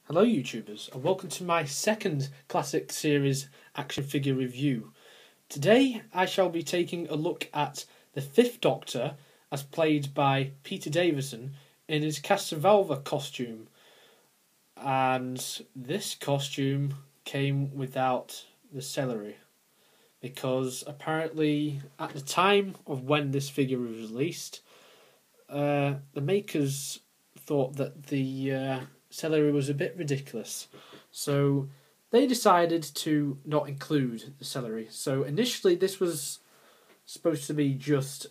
Hello YouTubers, and welcome to my second classic series action figure review. Today I shall be taking a look at the Fifth Doctor as played by Peter Davison in his Castrovalva costume. And this costume came without the Celery, because apparently at the time of when this figure was released, the makers thought that the Celery was a bit ridiculous, so they decided to not include the Celery. So initially this was supposed to be just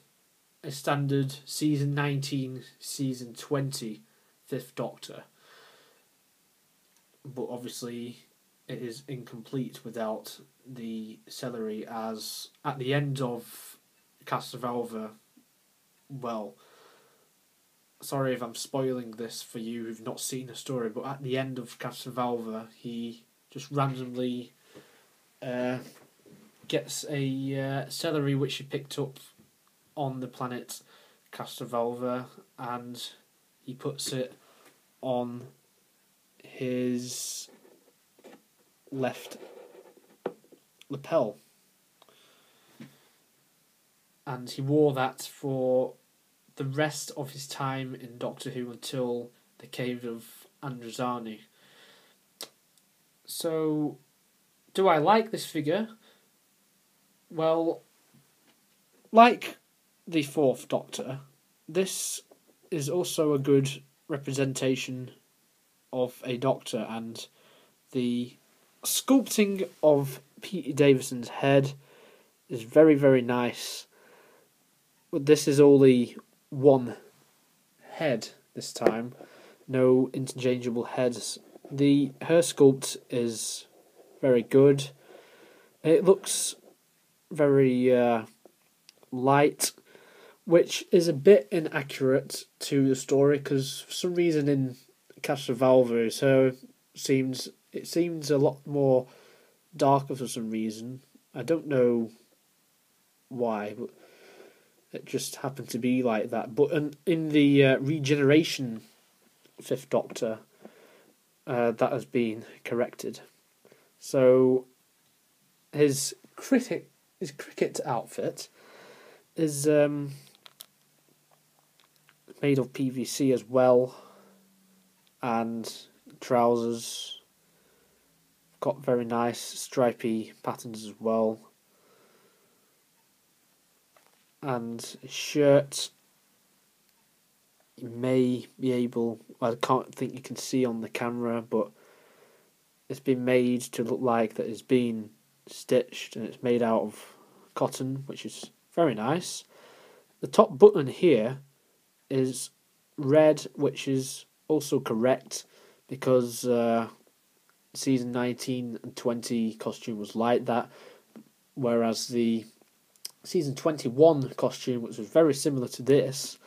a standard season 19, season 20 Fifth Doctor, but obviously it is incomplete without the Celery, as at the end of Castrovalva, well, sorry if I'm spoiling this for you who've not seen the story, but at the end of Castrovalva, he just randomly gets a Celery which he picked up on the planet Castrovalva, and he puts it on his left lapel. And he wore that for the rest of his time in Doctor Who until the Cave of Androzani. So, do I like this figure? Well, like the Fourth Doctor, this is also a good representation of a Doctor, and the sculpting of Peter Davison's head is very, very nice. But this is only one head this time, no interchangeable heads. Her sculpt is very good. It looks very light, which is a bit inaccurate to the story, because for some reason in Castrovalva it seems a lot more darker for some reason. I don't know why, but it just happened to be like that. But in the Regeneration Fifth Doctor, that has been corrected. So his cricket outfit is made of PVC as well, and trousers got very nice stripy patterns as well. And his shirt, you may be able, I can't think you can see on the camera, but it's been made to look like that it's been stitched, and it's made out of cotton, which is very nice. The top button here is red, which is also correct, because season 19 and 20 costume was like that, whereas the season 21 costume, which was very similar to this,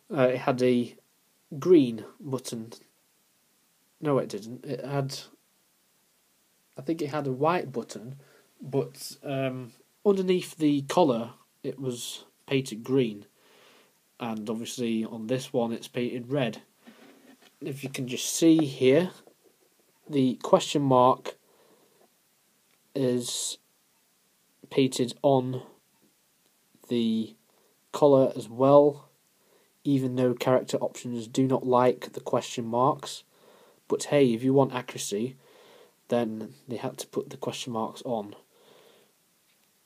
it had a green button. No, it didn't. I think it had a white button, but underneath the collar it was painted green, and obviously on this one it's painted red. If you can just see here, the question mark is painted on the collar as well, even though character options do not like the question marks. But hey, if you want accuracy, then they had to put the question marks on.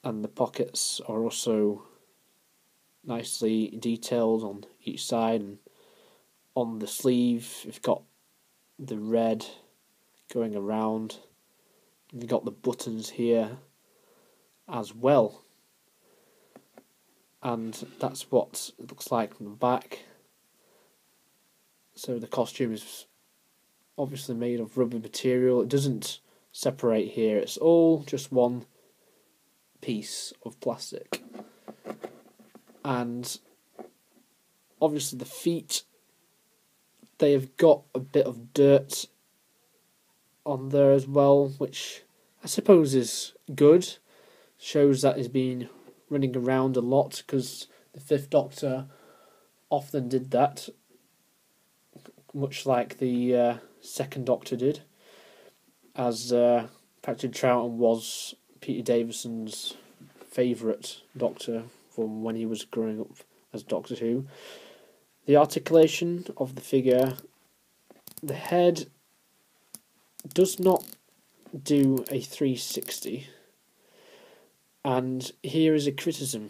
And the pockets are also nicely detailed on each side, and on the sleeve you've got the red going around, and you've got the buttons here as well. And that's what it looks like from the back. So the costume is obviously made of rubber material. It doesn't separate here, it's all just one piece of plastic. And obviously the feet, they have got a bit of dirt on there as well, which I suppose is good. Shows that he's been running around a lot, because the Fifth Doctor often did that, much like the second Doctor did, as Patrick Troughton was Peter Davison's favourite Doctor from when he was growing up as Doctor Who. The articulation of the figure, the head does not do a 360, and here is a criticism.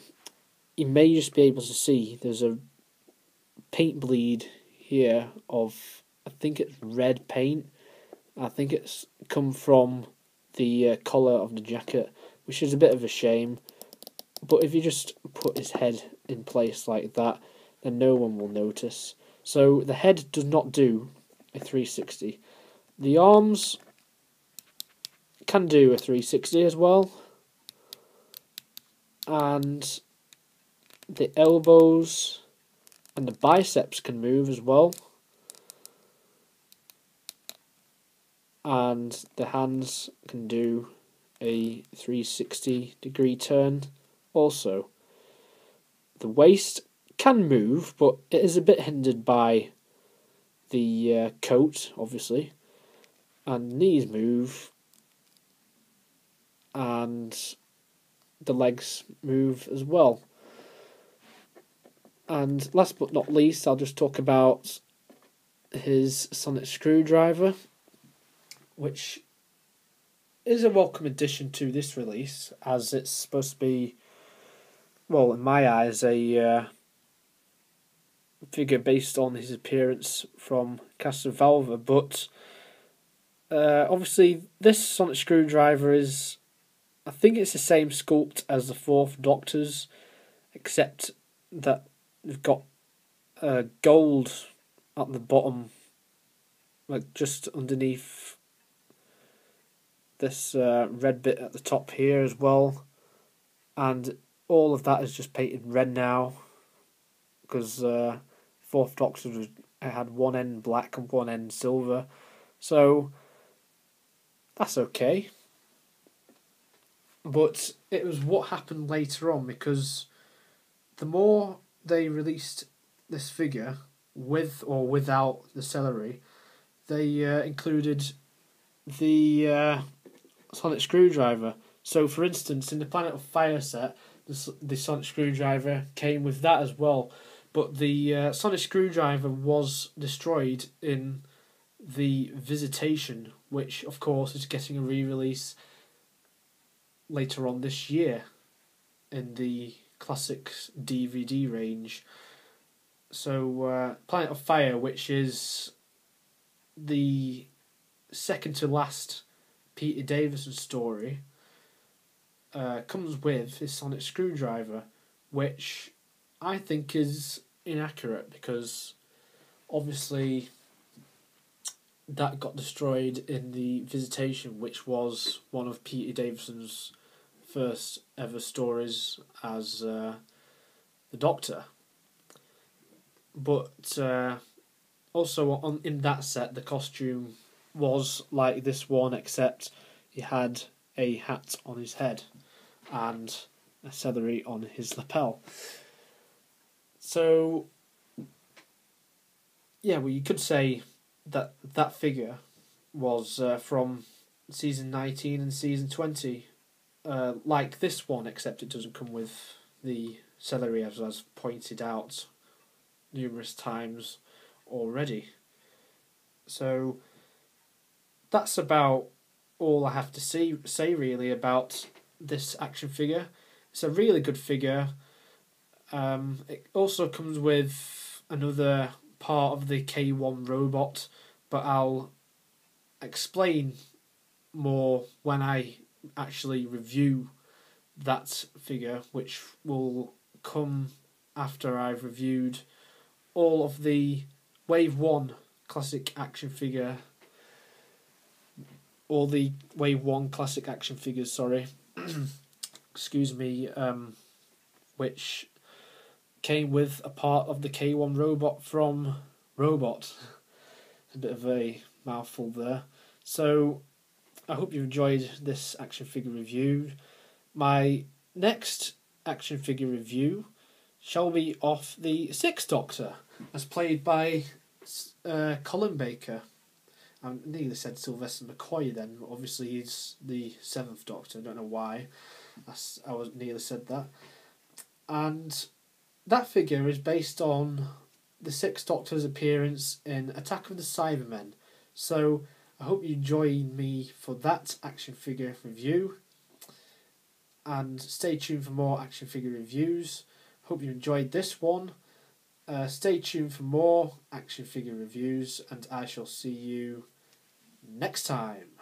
You may just be able to see there's a paint bleed here of, I think it's red paint. I think it's come from the collar of the jacket, which is a bit of a shame. But if you just put his head in place like that, then no one will notice. So the head does not do a 360. The arms can do a 360 as well. And the elbows and the biceps can move as well. And the hands can do a 360-degree turn also. The waist can move, but it is a bit hindered by the coat, obviously. And knees move. And the legs move as well. And last but not least, I'll just talk about his sonic screwdriver, which is a welcome addition to this release, as it's supposed to be, well, in my eyes, a figure based on his appearance from Castrovalva, but obviously this sonic screwdriver is, I think it's the same sculpt as the Fourth Doctor's, except that we've got gold at the bottom, like just underneath this red bit at the top here as well, and all of that is just painted red now, because Fourth Doctor had one end black and one end silver, so that's okay. But it was what happened later on, because the more they released this figure, with or without the celery, they included the sonic screwdriver. So, for instance, in the Planet of Fire set, the sonic screwdriver came with that as well. But the sonic screwdriver was destroyed in the Visitation, which, of course, is getting a re-release later on this year in the Classics DVD range. So Planet of Fire, which is the second to last Peter Davison story, comes with his sonic screwdriver, which I think is inaccurate, because obviously that got destroyed in the Visitation, which was one of Peter Davison's first ever stories as the Doctor. But also in that set, the costume was like this one, except he had a hat on his head and a celery on his lapel. So, yeah, well, you could say that that figure was from season 19 and season 20, like this one, except it doesn't come with the celery, as I've pointed out numerous times already. So that's about all I have to say really about this action figure. It's a really good figure. It also comes with another part of the K1 robot, but I'll explain more when I actually review that figure, which will come after I've reviewed all of the Wave 1 classic action figure, all the Wave 1 classic action figures, sorry, excuse me, which came with a part of the K1 robot from Robot. It's a bit of a mouthful there. So I hope you enjoyed this action figure review. My next action figure review shall be of the Sixth Doctor, as played by Colin Baker, I nearly said Sylvester McCoy then, but obviously he's the 7th Doctor. I don't know why I was nearly said that. And that figure is based on the 6th Doctor's appearance in Attack of the Cybermen. So I hope you join me for that action figure review. And stay tuned for more action figure reviews. Hope you enjoyed this one. Stay tuned for more action figure reviews, and I shall see you next time.